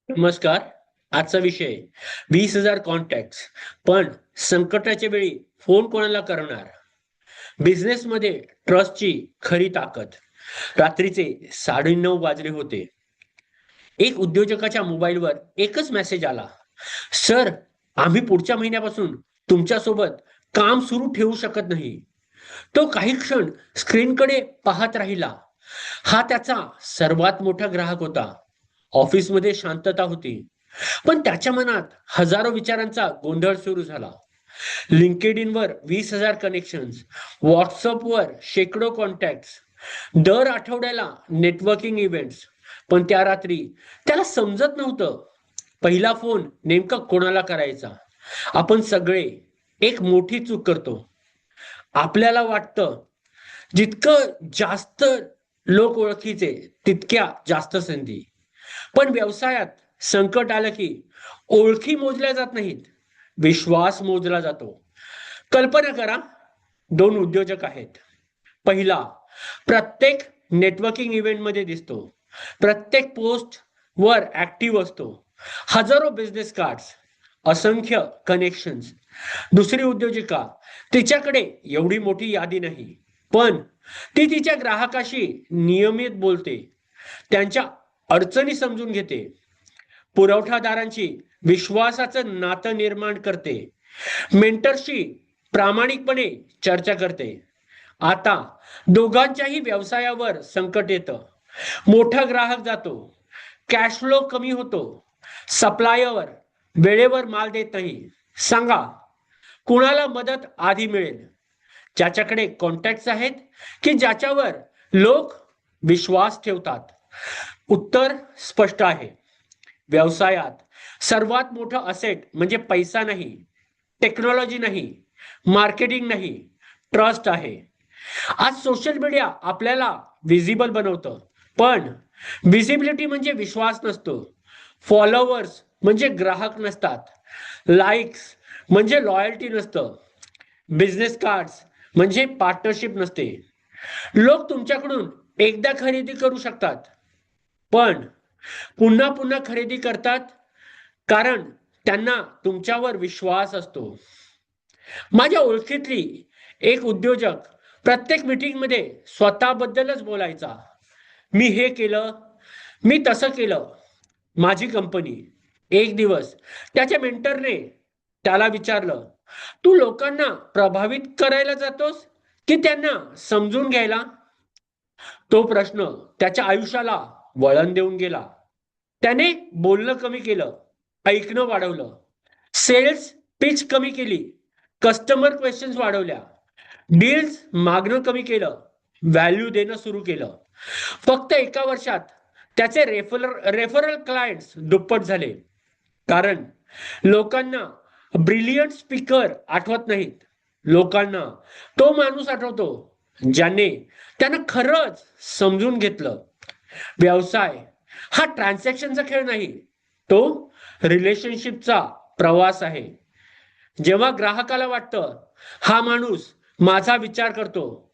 नमस्कार. आजचा विषय 20,000 कॉन्टॅक्ट्स. पण संकटाच्या वेळी फोन कोणाला करणार? बिझनेसमध्ये ट्रस्टची खरी ताकद. रात्रीचे 9:30 वाजले होते. एक उद्योजकाच्या मोबाईलवर एकच मेसेज आला. सर, आम्ही पुढच्या महिन्यापासून तुमच्यासोबत काम सुरू ठेवू शकत नाही. तो काही क्षण स्क्रीनकडे पाहत राहिला. हा त्याचा सर्वात मोठा ग्राहक होता. ऑफिसमध्ये शांतता होती. पण त्याच्या मनात हजारो विचारांचा गोंधळ सुरू झाला. लिंक्डइनवर 20,000 कनेक्शन्स, व्हॉट्सअपवर शेकडो कॉन्टॅक्ट्स, दर आठवड्याला नेटवर्किंग इव्हेंट्स. पण त्या रात्री त्याला समजत नव्हतं पहिला फोन नेमका कोणाला करायचा. आपण सगळे एक मोठी चूक करतो. आपल्याला वाटतं जितकं जास्त लोक ओळखीचे तितक्या जास्त संधी. पण व्यवसायात संकट आलं की ओळखी मोजल्या जात नाहीत, विश्वास मोजला जातो. कल्पना करा, दोन उद्योजक आहेत. पहिला प्रत्येक नेटवर्किंग इव्हेंटमध्ये दिसतो, प्रत्येक पोस्ट वर ऍक्टिव्ह असतो, हजारो बिझनेस कार्ड्स, असंख्य कनेक्शन्स. दुसरी उद्योजिका, तिच्याकडे एवढी मोठी यादी नाही, पण ती तिच्या ग्राहकाशी नियमित बोलते, त्यांच्या अडचणी समजून घेते, पुरवठादारांची विश्वासाचं नातं निर्माण करते, मेंटरशी प्रामाणिकपणे चर्चा करते. आता दोघांच्याही व्यवसायावर संकट येतं. मोठा ग्राहक जातो, कॅश फ्लो कमी होतो, सप्लायर वेळेवर माल देत नाही. सांगा, कुणाला मदत आधी मिळेल? ज्याच्याकडे कॉन्टॅक्ट्स आहेत की ज्याच्यावर लोक विश्वास ठेवतात? उत्तर स्पष्ट आहे. व्यवसायात सर्वात मोठं असेट म्हणजे पैसा नाही, टेक्नॉलॉजी नाही, मार्केटिंग नाही, ट्रस्ट आहे. आज सोशल मीडिया आपल्याला विजिबल बनवतं, पण विजिबिलिटी म्हणजे विश्वास नसतो. फॉलोअर्स म्हणजे ग्राहक नसतात. लाईक्स म्हणजे लॉयल्टी नसतं. बिझनेस कार्ड्स म्हणजे पार्टनरशिप नसते. लोक तुमच्याकडून एकदा खरेदी करू शकतात, पण पुन्हा पुन्हा खरेदी करतात कारण त्यांना तुमच्यावर विश्वास असतो. माझ्या ओळखीतली एक उद्योजक प्रत्येक मीटिंगमध्ये स्वतःबद्दलच बोलायचा. मी हे केलं, मी तसं केलं, माझी कंपनी. एक दिवस त्याच्या मेंटरने त्याला विचारलं, तू लोकांना प्रभावित करायला जातोस की त्यांना समजून घ्यायला? तो प्रश्न त्याच्या आयुष्याला वळण देऊन गेला. त्याने बोलणं कमी केलं, ऐकणं वाढवलं, सेल्स पिच कमी केली, कस्टमर क्वेश्चन्स वाढवल्या, डील्स मागणं कमी केलं, व्हॅल्यू देणं सुरू केलं. फक्त एका वर्षात त्याचे रेफरल क्लायंट्स दुप्पट झाले. कारण लोकांना ब्रिलियंट स्पीकर आठवत नाहीत, लोकांना तो माणूस आठवतो ज्याने त्यांना खरंच समजून घेतलं. व्यवसाय हा ट्रान्झॅक्शनचा खेळ नाही, तो रिलेशनशिपचा प्रवास आहे. जेव्हा ग्राहकाला वाटतं हा माणूस माझा विचार करतो,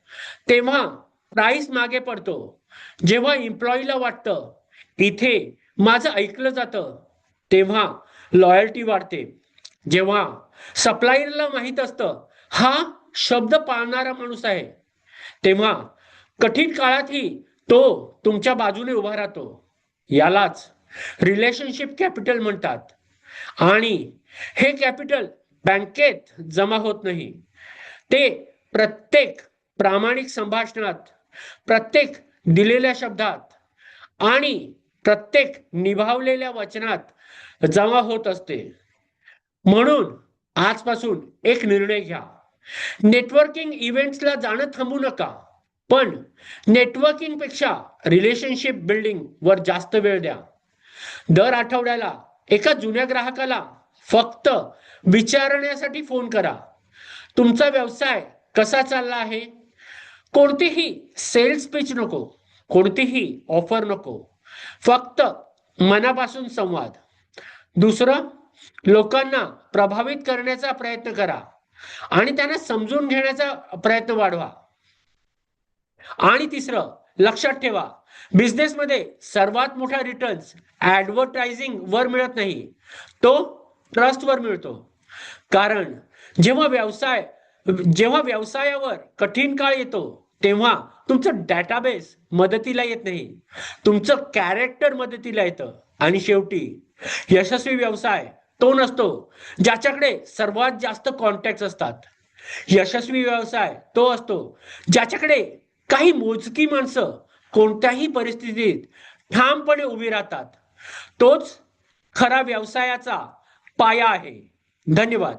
तेव्हा प्राइस मागे पडतो. जेव्हा एम्प्लॉईला वाटतं इथे माझं ऐकलं जातं, तेव्हा लॉयल्टी वाढते. जेव्हा सप्लायरला माहित असतं हा शब्द पाळणारा माणूस आहे, तेव्हा कठीण काळातही तो तुमच्या बाजूने उभा राहतो. यालाच रिलेशनशिप कॅपिटल म्हणतात. आणि हे कॅपिटल बँकेत जमा होत नाही, ते प्रत्येक प्रामाणिक संभाषणात, प्रत्येक दिलेल्या शब्दात आणि प्रत्येक निभावलेल्या वचनात जमा होत असते. म्हणून आजपासून एक निर्णय घ्या. नेटवर्किंग इव्हेंट्सला जाणं थांबू नका, पण नेटवर्किंग पेक्षा रिलेशनशिप बिल्डिंग वर जास्त वेळ द्या. दर आठवड्याला एका जुन्या ग्राहकाला फक्त विचारण्यासाठी फोन करा, तुमचा व्यवसाय कसा चालला आहे. कोणतीही सेल्स पिच नको, कोणतीही ऑफर नको, फक्त मनापासून संवाद. दुसरं, लोकांना प्रभावित करण्याचा प्रयत्न करा आणि त्यांना समजून घेण्याचा प्रयत्न वाढवा. आणि तिसरं, लक्षात ठेवा, बिझनेसमध्ये सर्वात मोठा रिटर्न्स ऍडव्हर्टायझिंग वर मिळत नाही, तो ट्रस्ट वर मिळतो. कारण जेव्हा व्यवसायावर कठीण काळ येतो तेव्हा तुमचं डेटाबेस मदतीला येत नाही, तुमचं कॅरेक्टर मदतीला येतं. आणि शेवटी यशस्वी व्यवसाय तो नसतो ज्याच्याकडे सर्वात जास्त कॉन्टॅक्ट असतात. यशस्वी व्यवसाय तो असतो ज्याच्याकडे काही मोजकी माणसं कोणत्याही परिस्थितीत ठामपणे उभी राहतात. तोच खरा व्यवसायाचा पाया आहे. धन्यवाद.